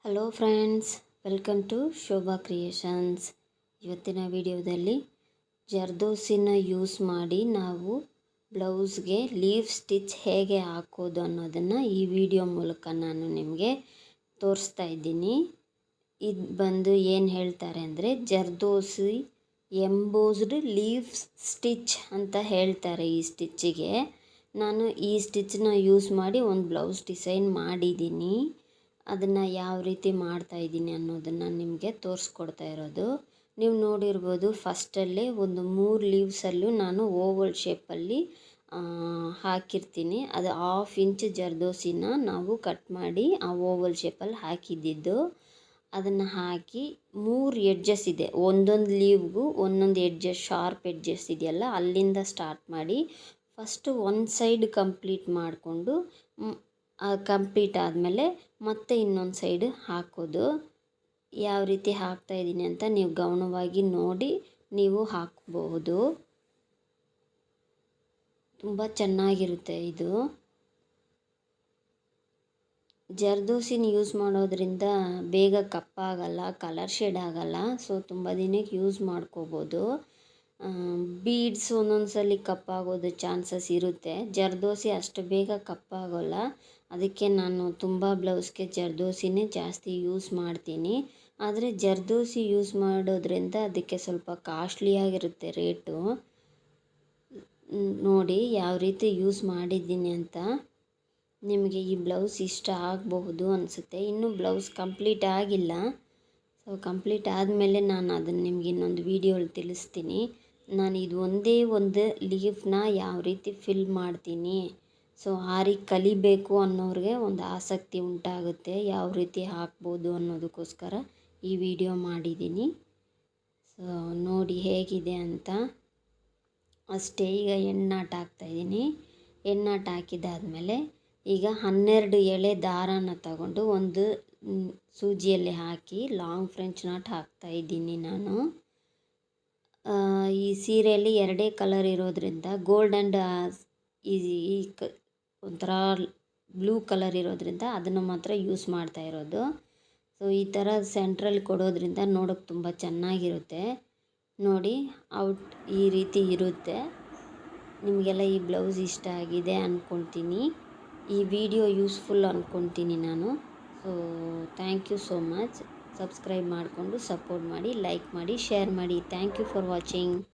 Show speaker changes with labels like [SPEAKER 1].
[SPEAKER 1] Hello friends, welcome to Shobha Creations. ಇವತ್ತಿನ ವಿಡಿಯೋದಲ್ಲಿ ಜರ್ದೋಸಿನ use ಮಾಡಿ ನಾವು ಬ್ಲೌಸ್ಗೆ ಲೀಫ್ ಸ್ಟಿಚ್ ಹೇಗೆ ಹಾಕೋದು ಅನ್ನೋದನ್ನು ಈ ವಿಡಿಯೋ ಮೂಲಕ ನಾನು ನಿಮಗೆ ತೋರಿಸ್ತಾ ಇದ್ದೀನಿ. ಇದು ಬಂದು ಏನು ಹೇಳ್ತಾರೆ ಅಂದರೆ ಜರ್ದೋಸಿ ಎಂಬೋಸ್ಡ್ ಲೀಫ್ ಸ್ಟಿಚ್ ಅಂತ ಹೇಳ್ತಾರೆ. ಈ ಸ್ಟಿಚ್ಚಿಗೆ ನಾನು ಈ ಸ್ಟಿಚ್ಚನ್ನ ಯೂಸ್ ಮಾಡಿ ಒಂದು ಬ್ಲೌಸ್ ಡಿಸೈನ್ ಮಾಡಿದ್ದೀನಿ. ಅದನ್ನು ಯಾವ ರೀತಿ ಮಾಡ್ತಾಯಿದ್ದೀನಿ ಅನ್ನೋದನ್ನು ನಿಮಗೆ ತೋರಿಸ್ಕೊಡ್ತಾ ಇರೋದು. ನೀವು ನೋಡಿರ್ಬೋದು, ಫಸ್ಟಲ್ಲೇ ಒಂದು 3 ಲೀವ್ಸಲ್ಲೂ ನಾನು ಓವಲ್ ಶೇಪಲ್ಲಿ ಹಾಕಿರ್ತೀನಿ. ಅದು 1/2 ಇಂಚ್ ಜರ್ದೋಸಿನ ನಾವು ಕಟ್ ಮಾಡಿ ಆ ಓವಲ್ ಶೇಪಲ್ಲಿ ಹಾಕಿದ್ದಿದ್ದು. ಅದನ್ನು ಹಾಕಿ 3 ಎಡ್ಜಸ್ ಇದೆ, ಒಂದೊಂದು ಲೀವ್ಗೂ ಒಂದೊಂದು ಎಡ್ಜಸ್, ಶಾರ್ಪ್ ಎಡ್ಜಸ್ ಇದೆಯಲ್ಲ, ಅಲ್ಲಿಂದ ಸ್ಟಾರ್ಟ್ ಮಾಡಿ ಫಸ್ಟು ಒಂದು ಸೈಡ್ ಕಂಪ್ಲೀಟ್ ಮಾಡಿಕೊಂಡು ಕಂಪ್ಲೀಟ್ ಆದಮೇಲೆ ಮತ್ತೆ ಇನ್ನೊಂದು ಸೈಡ್ ಹಾಕೋದು. ಯಾವ ರೀತಿ ಹಾಕ್ತಾಯಿದ್ದೀನಿ ಅಂತ ನೀವು ಗಮನವಾಗಿ ನೋಡಿ ನೀವು ಹಾಕಬಹುದು. ತುಂಬ ಚೆನ್ನಾಗಿರುತ್ತೆ ಇದು. ಜರ್ದೋಸಿನ ಯೂಸ್ ಮಾಡೋದ್ರಿಂದ ಬೇಗ ಕಪ್ಪಾಗಲ್ಲ, ಕಲರ್ ಶೇಡ್ ಆಗಲ್ಲ. ಸೊ ತುಂಬ ದಿನಕ್ಕೆ ಯೂಸ್ ಮಾಡ್ಕೋಬೋದು. ಬೀಡ್ಸ್ ಒಂದೊಂದು ಸಲ ಕಪ್ಪಾಗೋದು ಚಾನ್ಸಸ್ ಇರುತ್ತೆ. ಜರ್ದೋಸಿ ಅಷ್ಟು ಬೇಗ ಕಪ್ಪಾಗೋಲ್ಲ. ಅದಕ್ಕೆ ನಾನು ತುಂಬ ಬ್ಲೌಸ್ಗೆ ಜರ್ದೋಸಿನೇ ಜಾಸ್ತಿ ಯೂಸ್ ಮಾಡ್ತೀನಿ. ಆದರೆ ಜರ್ದೋಸಿ ಯೂಸ್ ಮಾಡೋದ್ರಿಂದ ಅದಕ್ಕೆ ಸ್ವಲ್ಪ ಕಾಸ್ಟ್ಲಿಯಾಗಿರುತ್ತೆ ರೇಟು. ನೋಡಿ ಯಾವ ರೀತಿ ಯೂಸ್ ಮಾಡಿದ್ದೀನಿ ಅಂತ. ನಿಮಗೆ ಈ ಬ್ಲೌಸ್ ಇಷ್ಟ ಆಗಬಹುದು ಅನಿಸುತ್ತೆ. ಇನ್ನೂ ಬ್ಲೌಸ್ ಕಂಪ್ಲೀಟ್ ಆಗಿಲ್ಲ. ಸೊ ಕಂಪ್ಲೀಟ್ ಆದಮೇಲೆ ನಾನು ಅದನ್ನು ನಿಮ್ಗೆ ಇನ್ನೊಂದು ವೀಡಿಯೋಲಿ ತಿಳಿಸ್ತೀನಿ. ನಾನು ಇದು ಒಂದೇ ಒಂದು ಲೀಫ್ನ ಯಾವ ರೀತಿ ಫಿಲ್ ಮಾಡ್ತೀನಿ. ಸೊ ಆರಿ ಕಲಿಬೇಕು ಅನ್ನೋರಿಗೆ ಒಂದು ಆಸಕ್ತಿ ಉಂಟಾಗುತ್ತೆ, ಯಾವ ರೀತಿ ಹಾಕ್ಬೋದು ಅನ್ನೋದಕ್ಕೋಸ್ಕರ ಈ ವಿಡಿಯೋ ಮಾಡಿದ್ದೀನಿ. ಸೊ ನೋಡಿ ಹೇಗಿದೆ ಅಂತ. ಅಷ್ಟೇ, ಈಗ ಎಣ್ಣಾಟ ಹಾಕ್ತಾಯಿದ್ದೀನಿ. ಎಣ್ಣಾಟ ಹಾಕಿದ್ದಾದಮೇಲೆ ಈಗ 12 ಎಳೆ ದಾರಾನ ತಗೊಂಡು ಒಂದು ಸೂಜಿಯಲ್ಲಿ ಹಾಕಿ ಲಾಂಗ್ ಫ್ರೆಂಚ್ ನಾಟ್ ಹಾಕ್ತಾಯಿದ್ದೀನಿ ನಾನು. ಈ ಸೀರೆಯಲ್ಲಿ 2 ಕಲರ್ ಇರೋದ್ರಿಂದ ಗೋಲ್ಡ್ ಆ್ಯಂಡ್ ಒಂಥರ ಬ್ಲೂ ಕಲರ್ ಇರೋದ್ರಿಂದ ಅದನ್ನು ಮಾತ್ರ ಯೂಸ್ ಮಾಡ್ತಾ ಇರೋದು. ಸೊ ಈ ಥರ ಸೆಂಟ್ರಲ್ಲಿ ಕೊಡೋದ್ರಿಂದ ನೋಡೋಕ್ಕೆ ತುಂಬ ಚೆನ್ನಾಗಿರುತ್ತೆ. ನೋಡಿ ಈ ರೀತಿ ಇರುತ್ತೆ. ನಿಮಗೆಲ್ಲ ಈ ಬ್ಲೌಸ್ ಇಷ್ಟ ಆಗಿದೆ ಅಂದ್ಕೊಳ್ತೀನಿ. ಈ ವಿಡಿಯೋ ಯೂಸ್ಫುಲ್ ಅಂದ್ಕೊಳ್ತೀನಿ ನಾನು. So thank you so much. Subscribe ಮಾಡಿಕೊಂಡು ಸಪೋರ್ಟ್ ಮಾಡಿ, ಲೈಕ್ ಮಾಡಿ, ಶೇರ್ ಮಾಡಿ. Thank you for watching.